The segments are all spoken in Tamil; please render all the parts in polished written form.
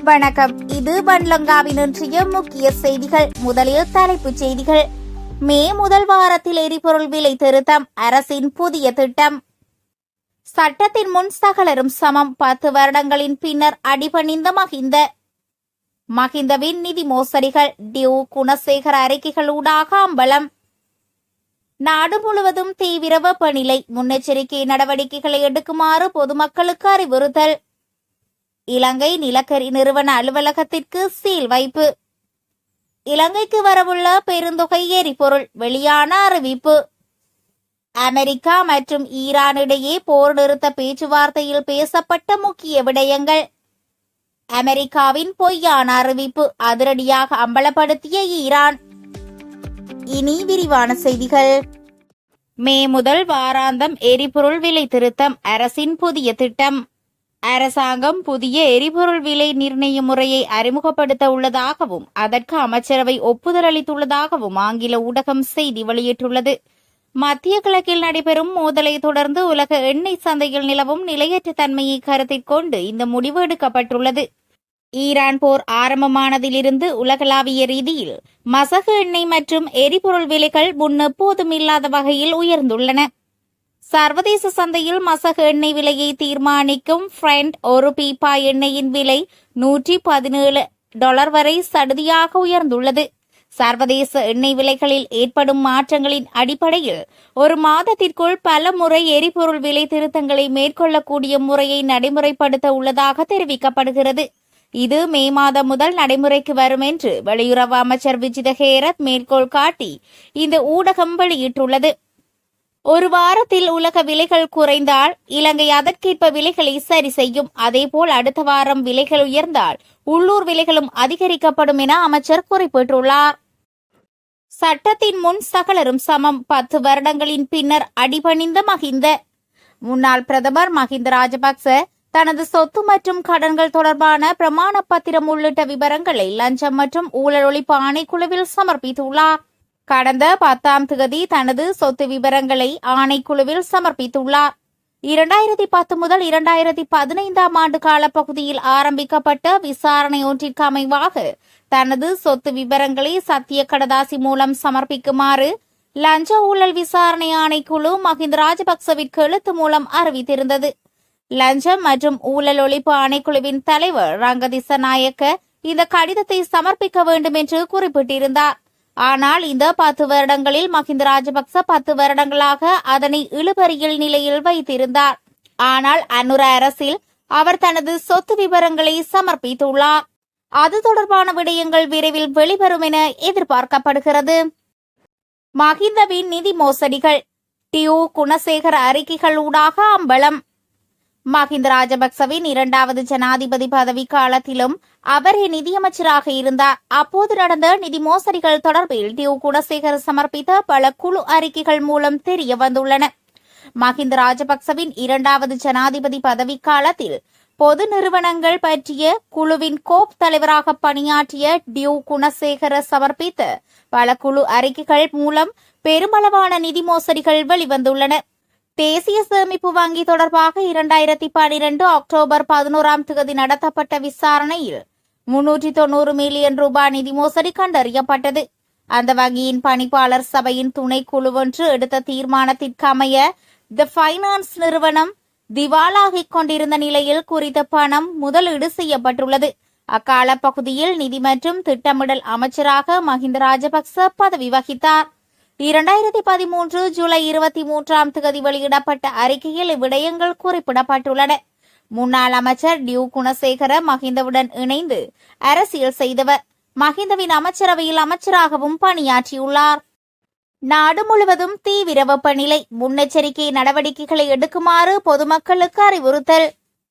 வணக்கம். இது பன்லங்காவின் இன்றைய முக்கிய செய்திகள். முதலில் தலைப்புச் செய்திகள். மே முதல் வாரத்தில் எரிபொருள் விலை திருத்தம், அரசின் புதிய திட்டம். சட்டத்தின் முன் சகலரும் சமம், 10 வருடங்களின் பின்னர் அடிபணிந்த மஹிந்தவின் நிதி மோசடிகள், டியூ குணசேகர அறிக்கைகளூடாக அம்பலம். நாடு முழுவதும் தீவிர வெப்பநிலை, முன்னெச்சரிக்கை நடவடிக்கைகளை எடுக்குமாறு பொதுமக்களுக்கு அறிவுறுத்தல். இலங்கை நிலக்கரி நிறுவன அலுவலகத்திற்கு சீல் வைப்பு. இலங்கைக்கு வரவுள்ள பெருந்தொகை எரிபொருள், வெளியான அறிவிப்பு. அமெரிக்கா மற்றும் ஈரான் இடையே போர் நிறுத்த பேச்சுவார்த்தையில் பேசப்பட்ட முக்கிய விடயங்கள். அமெரிக்காவின் பொய்யான அறிவிப்பு அதிரடியாக அம்பலப்படுத்திய ஈரான். இனி விரிவான செய்திகள். மே முதல் வாராந்தம் எரிபொருள் விலை திருத்தம், அரசின் புதிய திட்டம். அரசாங்கம் புதிய எரிபொருள் விலை நிர்ணய முறையை அறிமுகப்படுத்த உள்ளதாகவும் அதற்கு அமைச்சரவை ஒப்புதல் அளித்துள்ளதாகவும் ஆங்கில ஊடகம் செய்தி வெளியிட்டுள்ளது. மத்திய கிழக்கில் நடைபெறும் மோதலை தொடர்ந்து உலக எண்ணெய் சந்தையில் நிலவும் நிலையற்ற தன்மையை கருத்தில் கொண்டு இந்த முடிவு எடுக்கப்பட்டுள்ளது. ஈரான் போர் ஆரம்பமானதிலிருந்து உலகளாவிய ரீதியில் மசகு எண்ணெய் மற்றும் எரிபொருள் விலைகள் முன்னெப்போதும் இல்லாத வகையில் உயர்ந்துள்ளன. சர்வதேச சந்தையில் மசகு எண்ணெய் விலையை தீர்மானிக்கும் ஃப்ரெண்ட் ஒரு பீப்பா எண்ணெயின் விலை $117 வரை சடுதியாக உயர்ந்துள்ளது. சர்வதேச எண்ணெய் விலைகளில் ஏற்படும் மாற்றங்களின் அடிப்படையில் ஒரு மாதத்திற்குள் பல முறை எரிபொருள் விலை திருத்தங்களை மேற்கொள்ளக்கூடிய முறையை நடைமுறைப்படுத்த உள்ளதாக தெரிவிக்கப்படுகிறது. இது மே மாதம் முதல் நடைமுறைக்கு வரும் என்று வெளியுறவு அமைச்சர் விஜித ஹேரத் மேற்கோள் காட்டி இந்த ஊடகம் வெளியிட்டுள்ளது. ஒரு வாரத்தில் உலக விலைகள் குறைந்தால் இலங்கை அதற்கேற்ப விலைகளை சரி செய்யும். அதேபோல் அடுத்த வாரம் விலைகள் உயர்ந்தால் உள்ளூர் விலைகளும் அதிகரிக்கப்படும் என அமைச்சர் குறிப்பிட்டுள்ளார். சட்டத்தின் முன் சகலரும் சமம், 10 வருடங்களின் பின்னர் அடிபணிந்த மஹிந்த. முன்னாள் பிரதமர் மஹிந்த ராஜபக்ச தனது சொத்து மற்றும் கடன்கள் தொடர்பான பிரமாண பத்திரம் உள்ளிட்ட விவரங்களை லஞ்சம் மற்றும் ஊழல் ஒழிப்பு ஆணைக்குழுவில் சமர்ப்பித்துள்ளார். கடந்த 10ஆம் தேதி தனது சொத்து விவரங்களை ஆணைக்குழுவில் சமர்ப்பித்துள்ளார். 2010 முதல் 2015ஆம் ஆண்டு காலப்பகுதியில் ஆரம்பிக்கப்பட்ட விசாரணை ஒன்றிற்கு அமைவாக தனது சொத்து விவரங்களை சத்திய கடதாசி மூலம் சமர்ப்பிக்குமாறு லஞ்ச ஊழல் விசாரணை ஆணைக்குழு மஹிந்த ராஜபக்சவிற்கு எழுத்து மூலம் அறிவித்திருந்தது. லஞ்சம் மற்றும் ஊழல் ஒழிப்பு ஆணைக்குழுவின் தலைவர் ரங்கதிச நாயக்க இந்த கடிதத்தை சமர்ப்பிக்க வேண்டும் என்று குறிப்பிட்டிருந்தார். ஆனால் இந்த 10 வருடங்களில் மஹிந்த ராஜபக்ச 10 வருடங்களாக அதனை இழுபறியில் நிலையில் வைத்திருந்தார். ஆனால் அனுர அரசில் அவர் தனது சொத்து விவரங்களை சமர்ப்பித்துள்ளார். அது தொடர்பான விடயங்கள் விரைவில் வெளிவரும் என எதிர்பார்க்கப்படுகிறது. மஹிந்தவின் நிதி மோசடிகள், டியூ குணசேகர அறிக்கைகளூடாக அம்பலம். மஹிந்த ராஜபக்சவின் 2வது ஜனாதிபதி பதவி காலத்திலும் அவரே நிதியமைச்சராக இருந்தார். அப்போது நடந்த நிதி மோசடிகள் தொடர்பில் டியூ குணசேகர் சமர்ப்பித்த பல குழு அறிக்கைகள் மூலம் தெரிய வந்துள்ளன. மஹிந்த ராஜபக்சவின் 2வது ஜனாதிபதி பதவி காலத்தில் பொது நிறுவனங்கள் பற்றிய குழுவின் கோப் தலைவராக பணியாற்றிய டியூ குணசேகர சமர்ப்பித்த பல குழு அறிக்கைகள் மூலம் பெருமளவான நிதி மோசடிகள் வெளிவந்துள்ளன. தேசிய சேமிப்பு வங்கி தொடர்பாக 2012 அக்டோபர் 11ஆம் தேதி நடத்தப்பட்ட விசாரணையில் 390 மில்லியன் ரூபாய் நிதி மோசடி கண்டறியப்பட்டது. அந்த வங்கியின் பணிப்பாளர் சபையின் துணைக்குழு ஒன்று எடுத்த தீர்மானத்திற்கமைய தி ஃபைனான்ஸ் நிறுவனம் திவாலாகிக் கொண்டிருந்த நிலையில் குறித்த பணம் முதலீடு செய்யப்பட்டுள்ளது. அக்கால பகுதியில் நிதி மற்றும் திட்டமிடல் அமைச்சராக மஹிந்த ராஜபக்ச பதவி வகித்தார். 2013 ஜூலை 23ஆம் தேதி வெளியிடப்பட்ட அறிக்கையில் இவ்விடயங்கள் குறிப்பிடப்பட்டுள்ளன. முன்னாள் அமைச்சர் டியூ குணசேகர மஹிந்தவுடன் இணைந்து அரசியல் செய்தவர். மஹிந்தவின் அமைச்சரவையில் அமைச்சராகவும் பணியாற்றியுள்ளார். நாடு முழுவதும் தீவிர வெப்பநிலை, முன்னெச்சரிக்கை நடவடிக்கைகளை எடுக்குமாறு பொதுமக்களுக்கு அறிவுறுத்தல்.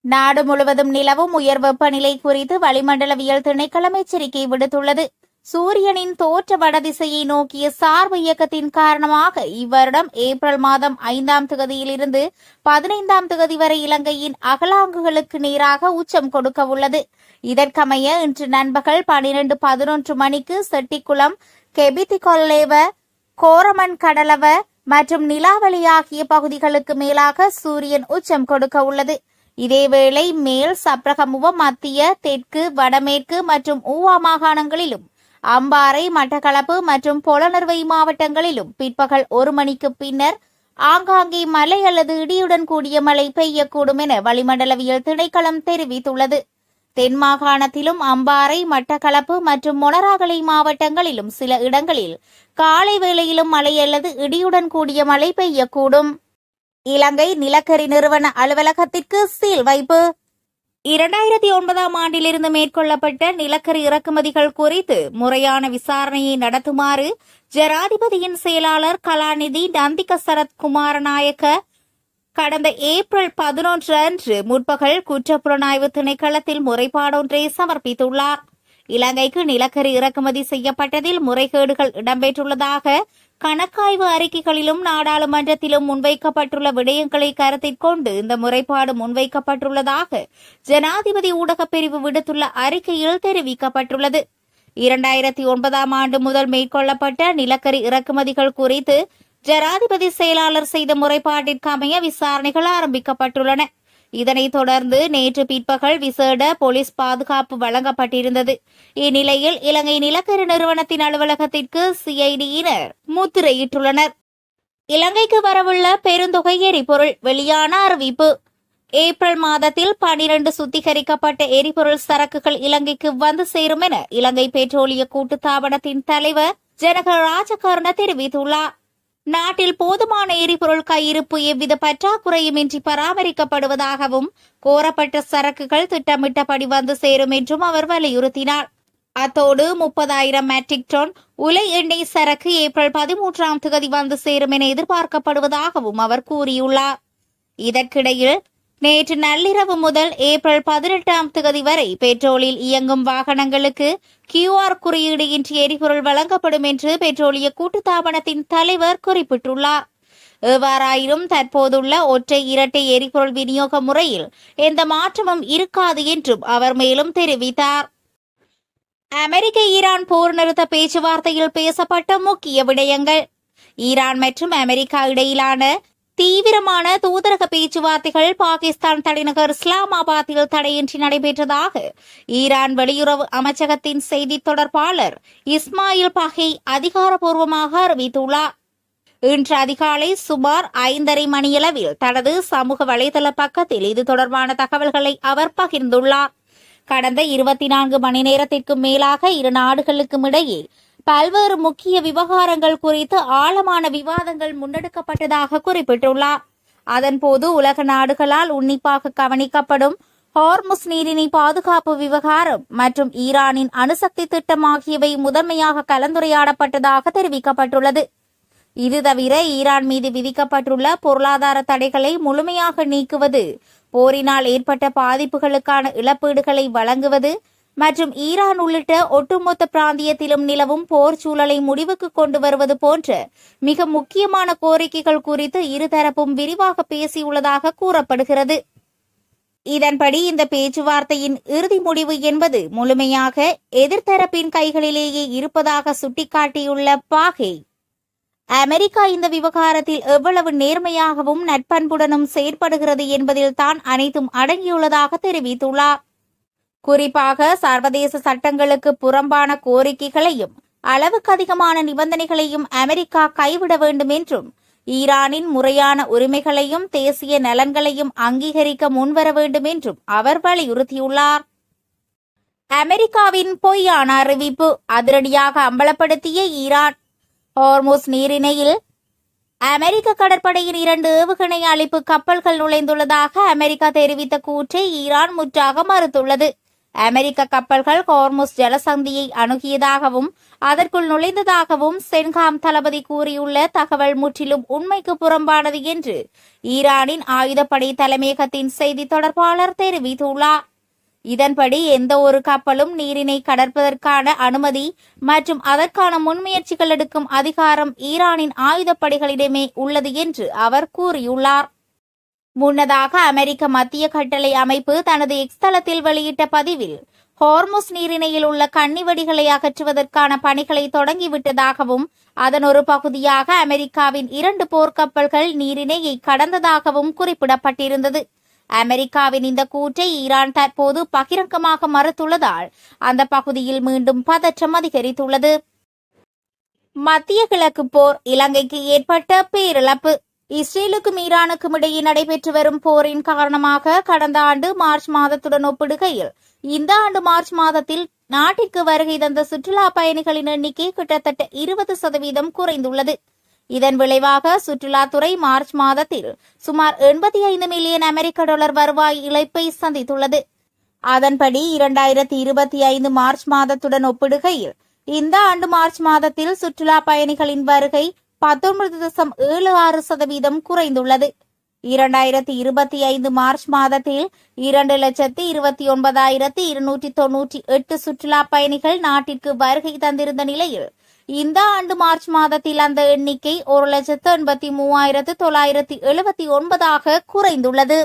நாடு முழுவதும் நிலவும் உயர் வெப்பநிலை குறித்து வளிமண்டலவியல் திணைக்களம் எச்சரிக்கை விடுத்துள்ளது. சூரியனின் தோற்ற வடதிசையை நோக்கிய சார்பு இயக்கத்தின் காரணமாக இவ்வருடம் ஏப்ரல் மாதம் 5ஆம் தேதியிலிருந்து 15ஆம் தேதி வரை இலங்கையின் அகலாங்குகளுக்கு நேராக உச்சம் கொடுக்க உள்ளது. இதற்கமைய இன்று நண்பகல் 12:11 மணிக்கு செட்டிக்குளம், கெபிதிகொல்லேவ, கோரமன் கடலவ மற்றும் நிலாவளி ஆகிய பகுதிகளுக்கு மேலாக சூரியன் உச்சம் கொடுக்க உள்ளது. இதேவேளை மேல் சப்ரகமுவ, மத்திய, தெற்கு, வடமேற்கு மற்றும் ஊவா மாகாணங்களிலும், அம்பாறை, மட்டக்களப்பு மற்றும் பொலனறுவை மாவட்டங்களிலும் பிற்பகல் 1 மணிக்கு பின்னர் ஆங்காங்கே மழை அல்லது இடியுடன் கூடிய மழை பெய்யக்கூடும் என வளிமண்டலவியல் திணைக்களம் தெரிவித்துள்ளது. தென் மாகாணத்திலும் அம்பாறை, மட்டக்களப்பு மற்றும் மொனராகலை மாவட்டங்களிலும் சில இடங்களில் காலை வேளையிலும் மழை அல்லது இடியுடன் கூடிய மழை பெய்யக்கூடும். இலங்கை நிலக்கரி நிறுவன அலுவலகத்திற்கு சீல் வைப்பு. 2009ஆம் ஆண்டிலிருந்து மேற்கொள்ளப்பட்ட நிலக்கரி இறக்குமதிகள் குறித்து முறையான விசாரணையை நடத்துமாறு ஜனாதிபதியின் செயலாளர் கலாநிதி நந்திக சரத் குமாரநாயக்க கடந்த ஏப்ரல் 11 அன்று முற்பகல் குற்றப்புலனாய்வு திணைக்களத்தில் முறைப்பாடொன்றை சமர்ப்பித்துள்ளார். இலங்கைக்கு நிலக்கரி இறக்குமதி செய்யப்பட்டதில் முறைகேடுகள் இடம்பெற்றுள்ளதாக கணக்காய்வு அறிக்கைகளிலும் நாடாளுமன்றத்திலும் முன்வைக்கப்பட்டுள்ள விடயங்களை கருத்தில் கொண்டு இந்த முறைப்பாடு முன்வைக்கப்பட்டுள்ளதாக ஜனாதிபதி ஊடகப் பிரிவு விடுத்துள்ள அறிக்கையில் தெரிவிக்கப்பட்டுள்ளது. 2009ஆம் ஆண்டு முதல் மேற்கொள்ளப்பட்ட நிலக்கரி இறக்குமதிகள் குறித்து ஜனாதிபதி செயலாளர் செய்த முறைப்பாட்டிற்கு அமைய விசாரணைகள் ஆரம்பிக்கப்பட்டுள்ளன. இதனைத் தொடர்ந்து நேற்று பிற்பகல் விசேட போலீஸ் பாதுகாப்பு வழங்கப்பட்டிருந்தது. இந்நிலையில் இலங்கை நிலக்கரி நிறுவனத்தின் அலுவலகத்திற்கு சிஐடியினர் முத்திரையிட்டுள்ளனர். இலங்கைக்கு வரவுள்ள பெருந்தொகை எரிபொருள் வெளியான அறிவிப்பு. ஏப்ரல் மாதத்தில் 12 சுத்திகரிக்கப்பட்ட எரிபொருள் சரக்குகள் இலங்கைக்கு வந்து சேரும் என இலங்கை பெட்ரோலிய கூட்டுத்தாபனத்தின் தலைவர் ஜனக ராஜகர்ண தெரிவித்துள்ளார். நாட்டில் போதுமான எரிபொருள் கையிருப்பு எவ்வித பற்றாக்குறையுமின்றி பராமரிக்கப்படுவதாகவும் கோரப்பட்ட சரக்குகள் திட்டமிட்டபடி வந்து சேரும் என்றும் அவர் வலியுறுத்தினார். அத்தோடு 30,000 மெட்ரிக் டன் உலை எண்ணெய் சரக்கு ஏப்ரல் 13ஆம் தேதி வந்து சேரும் என எதிர்பார்க்கப்படுவதாகவும் அவர் கூறியுள்ளார். இதற்கிடையில் நேற்று நள்ளிரவு முதல் ஏப்ரல் 18ஆம் தேதி வரை பெட்ரோலில் இயங்கும் வாகனங்களுக்கு QR குறியீடு இன்றி எரிபொருள் வழங்கப்படும் என்று பெட்ரோலிய கூட்டுத்தாபனத்தின் தலைவர் குறிப்பிட்டுள்ளார். எவ்வாறாயினும் தற்போதுள்ள ஒற்றை இரட்டை எரிபொருள் விநியோக முறையில் எந்த மாற்றமும் இருக்காது என்றும் அவர் மேலும் தெரிவித்தார். அமெரிக்க ஈரான் போர் நிறுத்த பேச்சுவார்த்தையில் பேசப்பட்ட முக்கிய விடயங்கள். ஈரான் மற்றும் அமெரிக்கா இடையிலான தீவிரமான தூதரக பேச்சுவார்த்தைகள் பாகிஸ்தான் தலைநகர் இஸ்லாமாபாத்தில் தடையின்றி நடைபெற்றதாக ஈரான் வெளியுறவு அமைச்சகத்தின் செய்தி தொடர்பாளர் இஸ்மாயில் பஹை அதிகாரப்பூர்வமாக அறிவித்துள்ளார். இன்று அதிகாலை சுமார் 5:30 மணியளவில் தனது சமூக வலைதள பக்கத்தில் இது தொடர்பான தகவல்களை அவர் பகிர்ந்துள்ளார். கடந்த 24 மணி நேரத்திற்கும் மேலாக இரு நாடுகளுக்கும் இடையே பல்வேறு முக்கிய விவகாரங்கள் குறித்து ஆழமான விவாதங்கள் முன்னெடுக்கப்பட்டதாக குறிப்பிட்டுள்ளார். அதன்போது உலக நாடுகளால் உன்னிப்பாக கவனிக்கப்படும் ஹார்முஸ் நீரிணை பாதுகாப்பு விவகாரம் மற்றும் ஈரானின் அணுசக்தி திட்டம் ஆகியவை முதன்மையாக கலந்துரையாடப்பட்டதாக தெரிவிக்கப்பட்டுள்ளது. இது தவிர ஈரான் மீது விதிக்கப்பட்டுள்ள பொருளாதார தடைகளை முழுமையாக நீக்குவது, போரினால் ஏற்பட்ட பாதிப்புகளுக்கான இழப்பீடுகளை வழங்குவது மற்றும் ஈரான் உள்ளிட்ட ஒட்டுமொத்த பிராந்தியத்திலும் நிலவும் போர் சூழலை முடிவுக்கு கொண்டு வருவது போன்ற மிக முக்கியமான கோரிக்கைகள் குறித்து இருதரப்பும் விரிவாக பேசியுள்ளதாக கூறப்படுகிறது. இதன்படி இந்த பேச்சுவார்த்தையின் இறுதி முடிவு என்பது முழுமையாக எதிர்த்தரப்பின் கைகளிலேயே இருப்பதாக சுட்டிக்காட்டியுள்ள பாகே, அமெரிக்கா இந்த விவகாரத்தில் எவ்வளவு நேர்மையாகவும் நட்பண்புடனும் செயற்படுகிறது என்பதில் தான் அனைத்தும் அடங்கியுள்ளதாக தெரிவித்துள்ளார். குறிப்பாக சர்வதேச சட்டங்களுக்கு புறம்பான கோரிக்கைகளையும் அளவுக்கு அதிகமான நிபந்தனைகளையும் அமெரிக்கா கைவிட வேண்டும் என்றும் ஈரானின் முறையான உரிமைகளையும் தேசிய நலன்களையும் அங்கீகரிக்க முன்வர வேண்டும் என்றும் அவர் வலியுறுத்தியுள்ளார். அமெரிக்காவின் பொய்யான அறிவிப்பு அதிரடியாக அம்பலப்படுத்திய ஈரான். ஹார்முஸ் நீரிணையில் அமெரிக்க கடற்படையின் 2 ஏவுகணை அழிப்பு கப்பல்கள் நுழைந்துள்ளதாக அமெரிக்கா தெரிவித்த கூற்றை ஈரான் முற்றாக மறுத்துள்ளது. அமெரிக்க கப்பல்கள் ஹார்முஸ் ஜலசந்தியை அணுகியதாகவும் அதற்குள் நுழைந்ததாகவும் சென்காம் தளபதி கூறியுள்ள தகவல் முற்றிலும் உண்மைக்கு புறம்பானது என்று ஈரானின் ஆயுதப்படை தலைமையகத்தின் செய்தி தொடர்பாளர் தெரிவித்துள்ளார். இதன்படி எந்த ஒரு கப்பலும் நீரினை கடற்பதற்கான அனுமதி மற்றும் அதற்கான முன்முயற்சிகள் எடுக்கும் அதிகாரம் ஈரானின் ஆயுதப்படைகளிடமே உள்ளது என்று அவர் கூறியுள்ளார். முன்னதாக அமெரிக்க மத்திய கட்டளை அமைப்பு தனது எக்ஸ் தளத்தில் வெளியிட்ட பதிவில் ஹார்முஸ் நீரிணையில் உள்ள கன்னிவெடிகளை அகற்றுவதற்கான பணிகளை தொடங்கிவிட்டதாகவும் அதன் ஒரு பகுதியாக அமெரிக்காவின் 2 போர்க்கப்பல்கள் நீரிணையை கடந்ததாகவும் குறிப்பிடப்பட்டிருந்தது. அமெரிக்காவின் இந்த கூற்றை ஈரான் தற்போது பகிரங்கமாக மறுத்துள்ளதால் அந்த பகுதியில் மீண்டும் பதற்றம் அதிகரித்துள்ளது. மத்திய கிழக்கு போர், இலங்கைக்கு ஏற்பட்ட பேரிழப்பு. இஸ்ரேலுக்கும் ஈரானுக்கும் இடையே நடைபெற்று வரும் போரின் காரணமாக கடந்த ஆண்டு மார்ச் மாதத்துடன் ஒப்பிடுகையில் இந்த ஆண்டு மார்ச் மாதத்தில் நாட்டிற்கு வருகை தந்த சுற்றுலா பயணிகளின் எண்ணிக்கை கிட்டத்தட்ட 20% குறைந்துள்ளது. இதன் விளைவாக சுற்றுலாத்துறை மார்ச் மாதத்தில் சுமார் 85 மில்லியன் அமெரிக்க டாலர் வருவாய் இழப்பை சந்தித்துள்ளது. அதன்படி 2025 மார்ச் மாதத்துடன் ஒப்பிடுகையில் இந்த ஆண்டு மார்ச் மாதத்தில் சுற்றுலா பயணிகளின் வருகை 19.76% குறைந்துள்ளது. 2025 மார்ச் மாதத்தில் 2,29,298 சுற்றுலா பயணிகள் நாட்டிற்கு வருகை தந்திருந்த நிலையில் இந்த ஆண்டு மார்ச் மாதத்தில் அந்த எண்ணிக்கை 1,83,979 குறைந்துள்ளது.